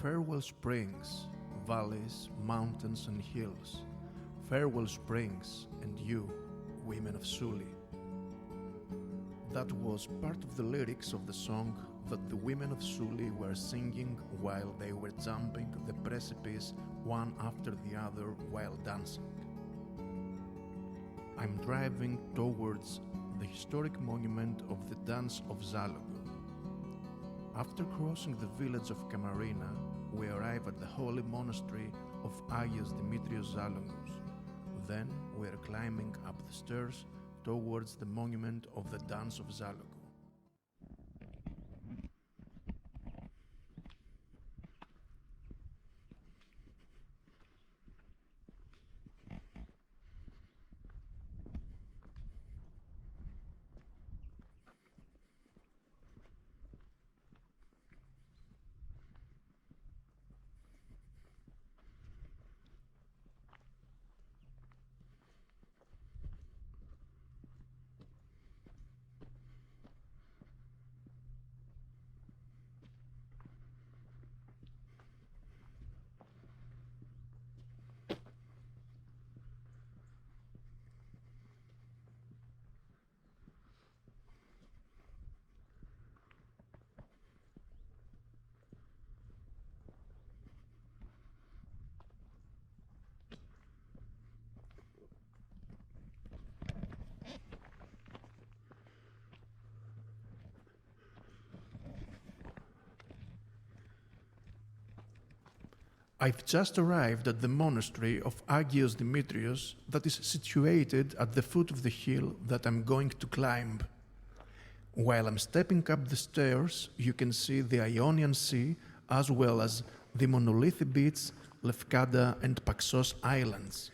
Farewell springs, valleys, mountains and hills. Farewell springs, and you, women of Souli. That was part of the lyrics of the song that the women of Souli were singing while they were jumping the precipice one after the other while dancing. I'm driving towards the historic monument of the Dance of Zalogo. After crossing the village of Kamarina, we arrive at the holy monastery of Agios Dimitrios Zalongos. Then we are climbing up the stairs towards the monument of the Dance of Zalogo. I've just arrived at the monastery of Agios Dimitrios that is situated at the foot of the hill that I'm going to climb. While I'm stepping up the stairs, you can see the Ionian Sea as well as the monolithic beach, Lefkada and Paxos Islands.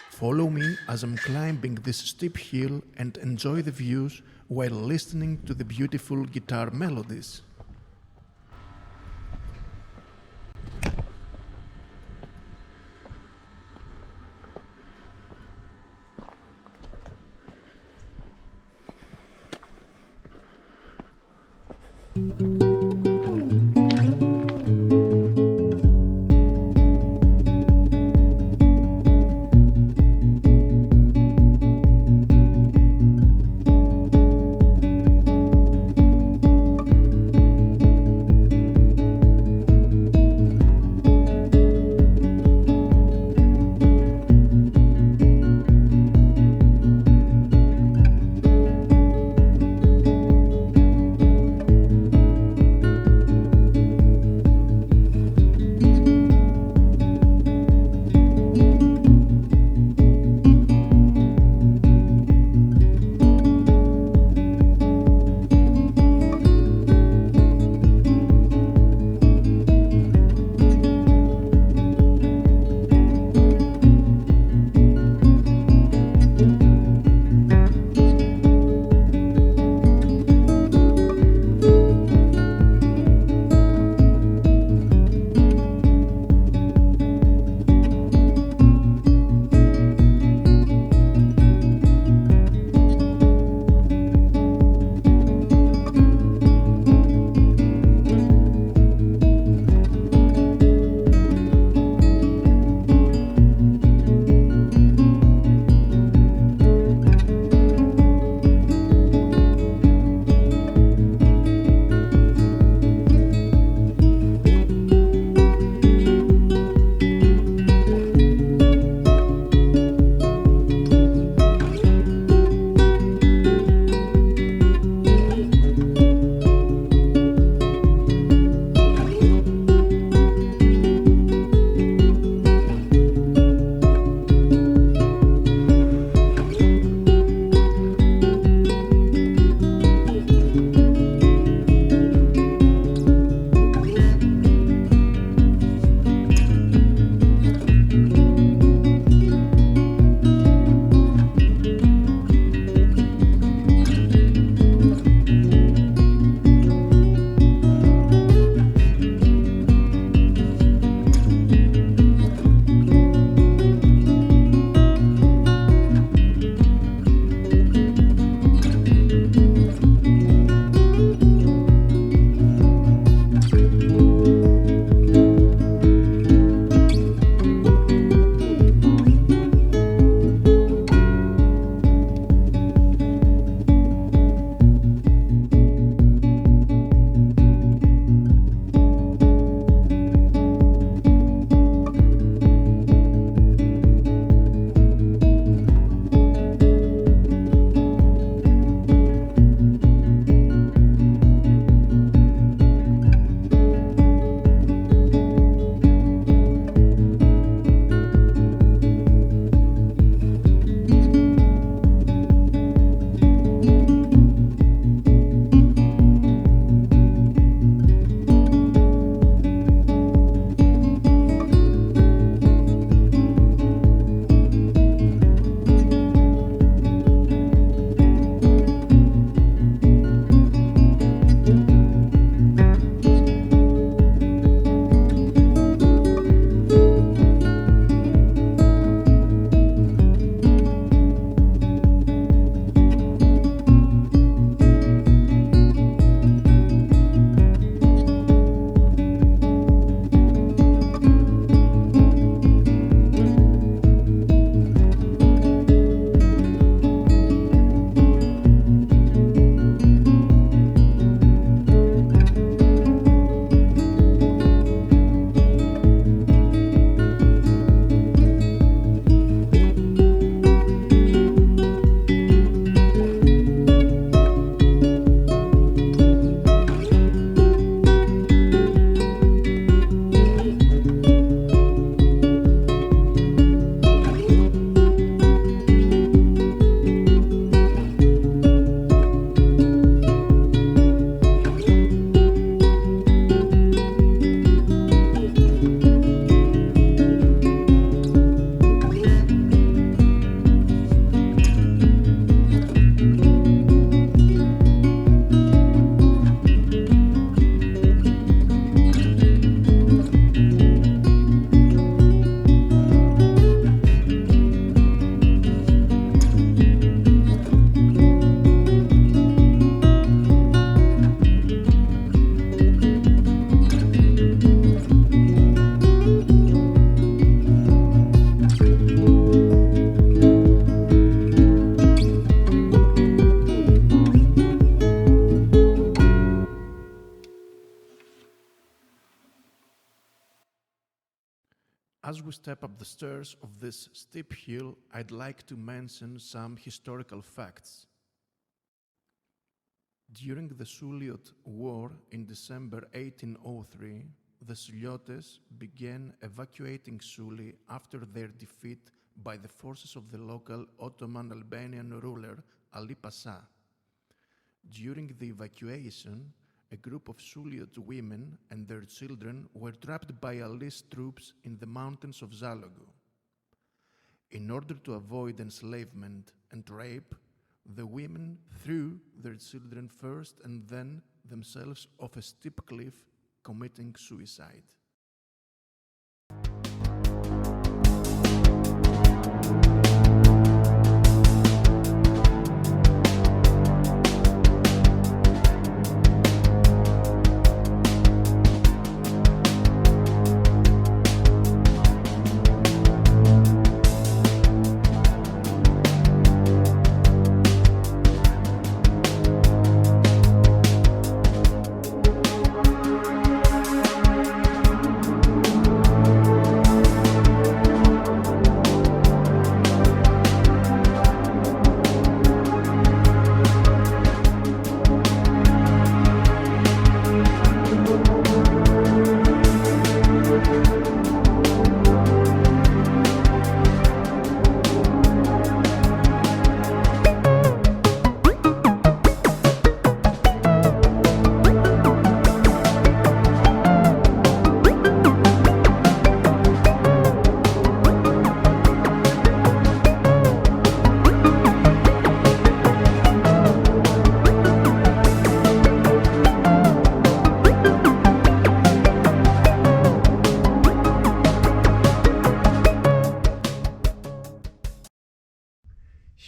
Follow me as I'm climbing this steep hill and enjoy the views while listening to the beautiful guitar melodies. As we step up the stairs of this steep hill, I'd like to mention some historical facts. During the Souliote War in December 1803, the Souliotes began evacuating Souli after their defeat by the forces of the local Ottoman-Albanian ruler Ali Pasha. During the evacuation, a group of Souliote women and their children were trapped by Ali's troops in the mountains of Zalogo. In order to avoid enslavement and rape, the women threw their children first and then themselves off a steep cliff, committing suicide.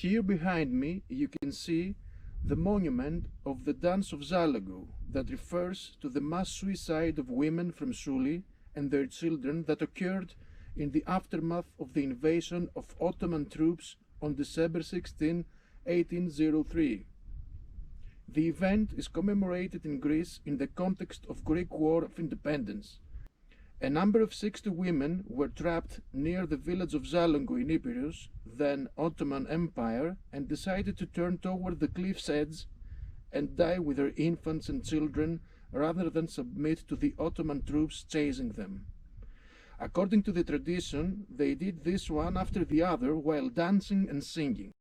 Here behind me you can see the monument of the Dance of Zalogo that refers to the mass suicide of women from Souli and their children that occurred in the aftermath of the invasion of Ottoman troops on December 16, 1803. The event is commemorated in Greece in the context of Greek War of Independence. A number of 60 women were trapped near the village of Zalongo in Epirus, then Ottoman Empire, and decided to turn toward the cliff's edge and die with their infants and children rather than submit to the Ottoman troops chasing them. According to the tradition, they did this one after the other while dancing and singing.